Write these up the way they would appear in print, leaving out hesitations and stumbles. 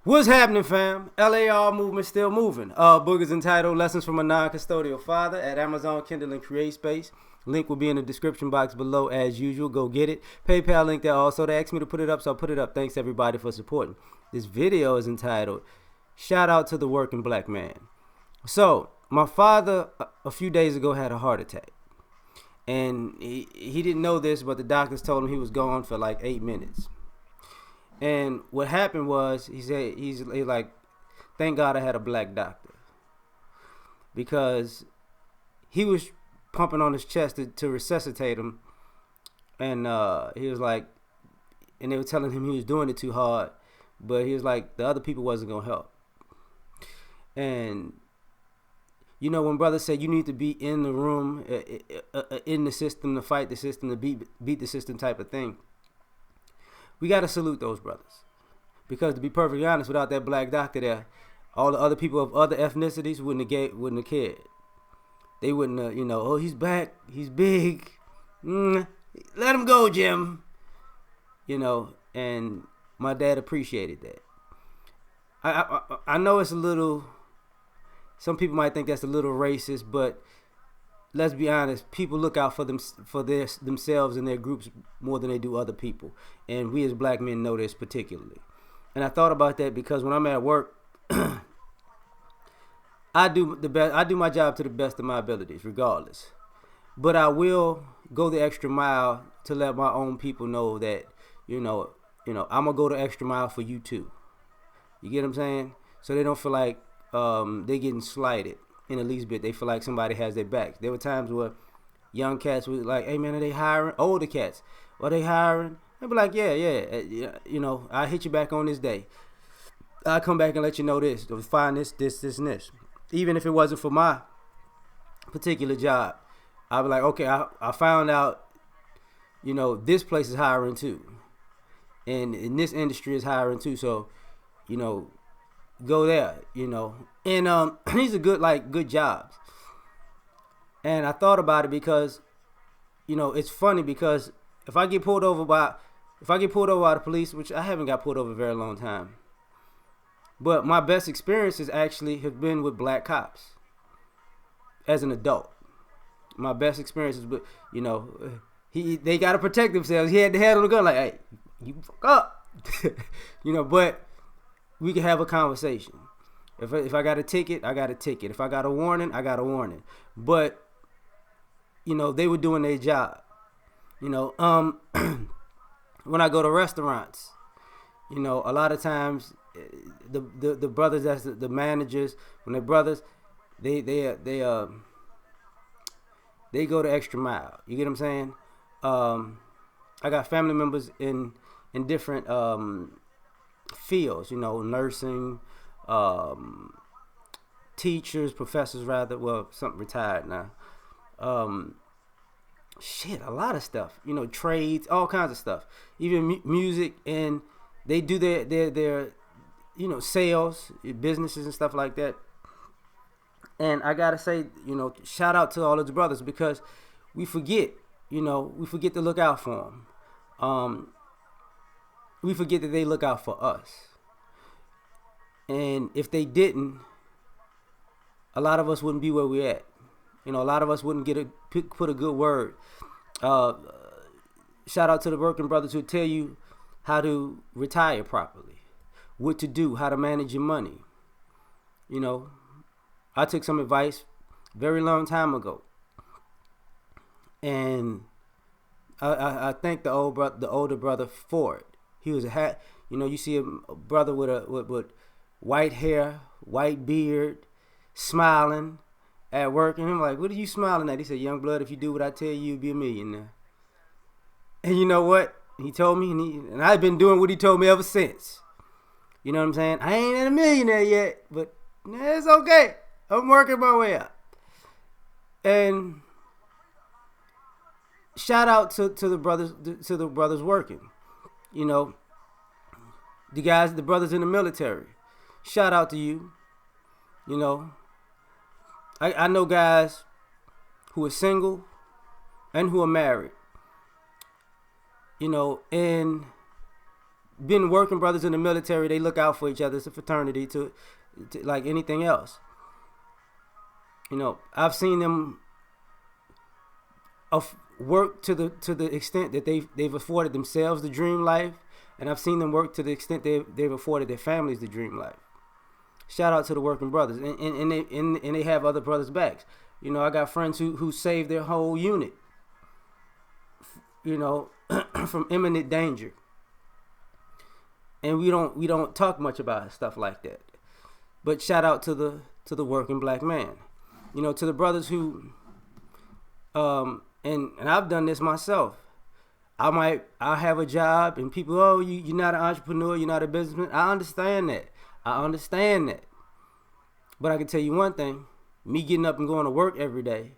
What's happening, fam? L.A.R. movement still moving. Book is entitled Lessons from a Non-Custodial Father at Amazon, Kindle, and CreateSpace. Link will be in the description box below as usual. Go get it. PayPal link there also. They asked me to put it up, so I put it up. Thanks everybody for supporting. This video is entitled Shout Out to the Working Black Man. So, my father a few days ago had a heart attack. And he didn't know this, but the doctors told him he was gone for like 8 minutes. And what happened was, he said, he's like, thank God I had a black doctor. Because he was pumping on his chest to resuscitate him. And he was like, and they were telling him he was doing it too hard. But he was like, the other people wasn't going to help. And, you know, when brothers say you need to be in the room, in the system, to fight the system, to beat the system type of thing, we got to salute those brothers. Because to be perfectly honest, without that black doctor there, all the other people of other ethnicities wouldn't have cared. They wouldn't have, oh, he's back, he's big. Let him go, Jim. And my dad appreciated that. I know it's a little, some people might think that's a little racist, but let's be honest, people look out for themselves and their groups more than they do other people. And we as black men know this particularly. And I thought about that because when I'm at work, I do my job to the best of my abilities, regardless. But I will go the extra mile to let my own people know that, I'm gonna go the extra mile for you too. You get what I'm saying? So they don't feel like they're getting slighted in the least bit. They feel like somebody has their backs. There were times where young cats were like, hey man, are they hiring? Older cats, are they hiring? They'd be like, yeah. I'll hit you back on this day. I'll come back and let you know this. Find this, and this. Even if it wasn't for my particular job, I'd be like, okay, I found out, this place is hiring too. And in this industry is hiring too. So, go there, And these are good jobs. And I thought about it because, it's funny because if I get pulled over by the police, which I haven't got pulled over a very long time, but my best experiences actually have been with black cops as an adult. My best experiences with, they got to protect themselves. He had the head on the gun like, hey, you fuck up. But we can have a conversation. If I got a ticket, I got a ticket. If I got a warning, I got a warning. But, they were doing their job. When I go to restaurants, a lot of times the brothers, that's the managers, when they're brothers, they go the extra mile. You get what I'm saying? I got family members in different fields, nursing, teachers, professors rather, well, some retired now. A lot of stuff, trades, all kinds of stuff, even music, and they do their sales, businesses and stuff like that. And I gotta say, shout out to all of the brothers because we forget to look out for them. We forget that they look out for us. And if they didn't, a lot of us wouldn't be where we're at. A lot of us wouldn't put a good word. Shout out to the working brothers who tell you how to retire properly, what to do, how to manage your money. I took some advice very long time ago, and I thank the older brother for it. He was you see a brother with white hair, white beard, smiling at work, and I'm like, what are you smiling at? He said, young blood, if you do what I tell you, you'll be a millionaire. And you know what? He told me, and I've been doing what he told me ever since. You know what I'm saying? I ain't a millionaire yet, but it's okay. I'm working my way up. And shout out to the brothers working. The brothers in the military. Shout out to you. I know guys who are single and who are married. And been working brothers in the military. They look out for each other. It's a fraternity to like anything else. You know, I've seen them work to the extent that they've afforded themselves the dream life, and I've seen them work to the extent they've afforded their families the dream life. Shout out to the working brothers, and they have other brothers' backs. You know, I got friends who saved their whole unit, you know, from imminent danger, and we don't talk much about stuff like that. But shout out to the working black man, you know, to the brothers who, and I've done this myself. I have a job, and people, oh, you're not an entrepreneur, you're not a businessman. I understand that. But I can tell you one thing, me getting up and going to work every day,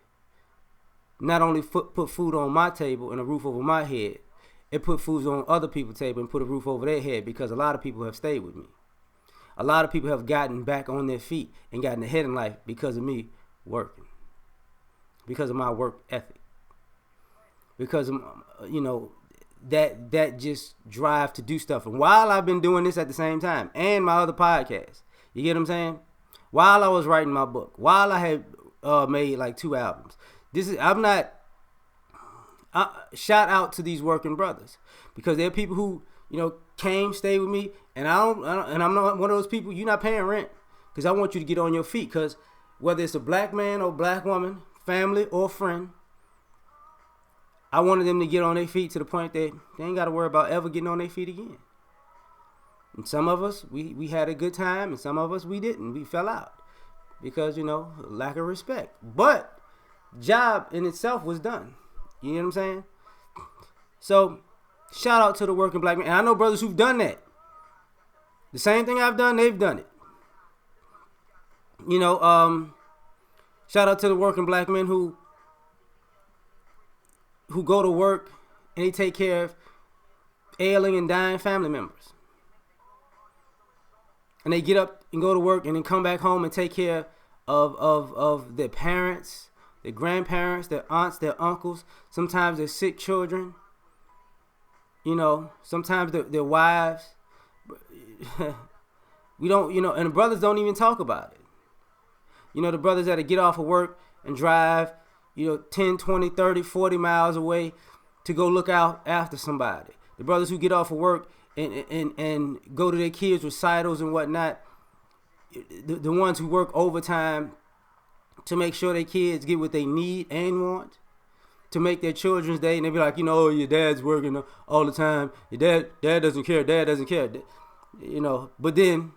not only put food on my table and a roof over my head, it put food on other people's table and put a roof over their head, because a lot of people have stayed with me. A lot of people have gotten back on their feet and gotten ahead in life because of me working, because of my work ethic, because of, you know, that just drive to do stuff. And while I've been doing this at the same time, and my other podcast, you get what I'm saying? While I was writing my book, while I had made like 2 albums, shout out to these working brothers, because there are people who, you know, stayed with me, and I'm not one of those people. You're not paying rent, because I want you to get on your feet, because whether it's a black man or black woman, family or friend, I wanted them to get on their feet to the point that they ain't got to worry about ever getting on their feet again. And some of us, we had a good time, and some of us, we didn't. We fell out because, you know, lack of respect. But job in itself was done. You know what I'm saying? So shout out to the working black man. And I know brothers who've done that. The same thing I've done, they've done it. You know, shout out to the working black men who go to work and they take care of ailing and dying family members. And they get up and go to work and then come back home and take care of their parents, their grandparents, their aunts, their uncles, sometimes their sick children, you know, sometimes their wives. We don't, you know, and the brothers don't even talk about it. You know, the brothers that get off of work and drive, you know, 10, 20, 30, 40 miles away to go look out after somebody. The brothers who get off of work and go to their kids' recitals and whatnot. The ones who work overtime to make sure their kids get what they need and want, to make their children's day, and they be like, you know, oh, your dad's working all the time. Your dad doesn't care. Dad doesn't care. You know, but then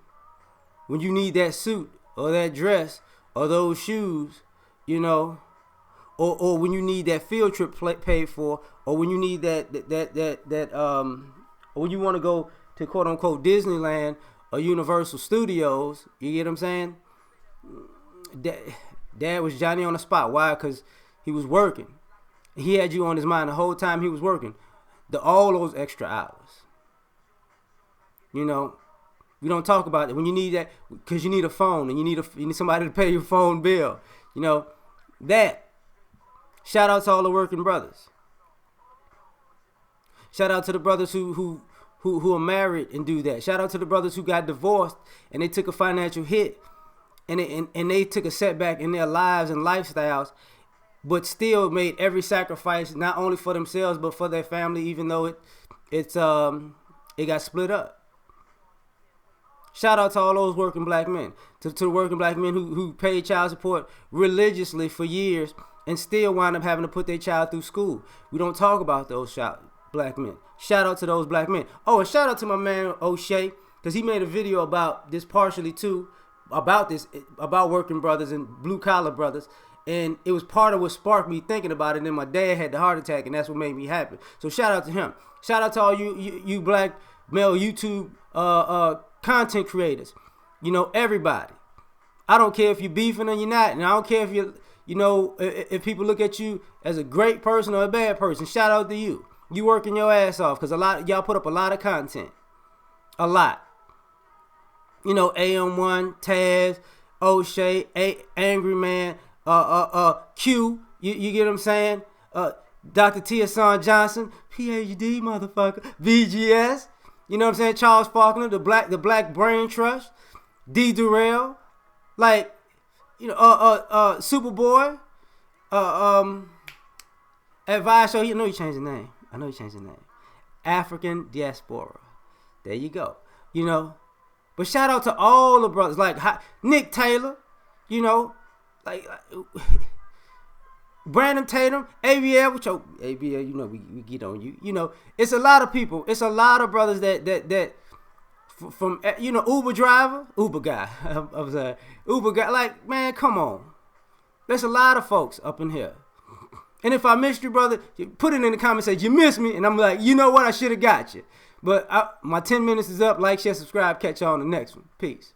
when you need that suit or that dress or those shoes, you know, or when you need that field trip paid for, or when you need or when you want to go to quote unquote Disneyland or Universal Studios, you get what I'm saying? Dad was Johnny on the spot. Why? Because he was working. He had you on his mind the whole time he was working. All those extra hours. You know, we don't talk about it when you need that, because you need a phone and you need somebody to pay your phone bill. You know, that. Shout out to all the working brothers. Shout out to the brothers who are married and do that. Shout out to the brothers who got divorced and they took a financial hit and they took a setback in their lives and lifestyles, but still made every sacrifice, not only for themselves but for their family, even though it got split up. Shout out to all those working black men, to the working black men who paid child support religiously for years and still wind up having to put their child through school. We don't talk about those black men. Shout out to those black men. Oh, and shout out to my man O'Shea, because he made a video about this partially too, about working brothers and blue collar brothers. And it was part of what sparked me thinking about it. And then my dad had the heart attack, and that's what made me happy. So shout out to him. Shout out to all you black male YouTube content creators. You know, everybody. I don't care if you're beefing or you're not, and I don't care if you know, if people look at you as a great person or a bad person. Shout out to you. You working your ass off, because y'all put up a lot of content. A lot. You know, AM1, Taz, O'Shea, Angry Man, Q, you get what I'm saying? Dr. T. Hassan Johnson, PhD, motherfucker, VGS. You know what I'm saying? Charles Faulkner, the Black Brain Trust, D. Durrell, like, you know, Superboy, Advice Show. You know he changed the name. I know he changed the name. African Diaspora. There you go. You know, but shout out to all the brothers like Nick Taylor. You know, like Brandon Tatum, ABL, which ABL, you know, we get on you. You know, it's a lot of people. It's a lot of brothers that from, you know, Uber guy. I'm sorry, Uber guy. Like, man, come on. There's a lot of folks up in here. And if I missed you, brother, put it in the comments, say you missed me, and I'm like, you know what, I should have got you. But my 10 minutes is up. Like, share, subscribe. Catch y'all on the next one. Peace.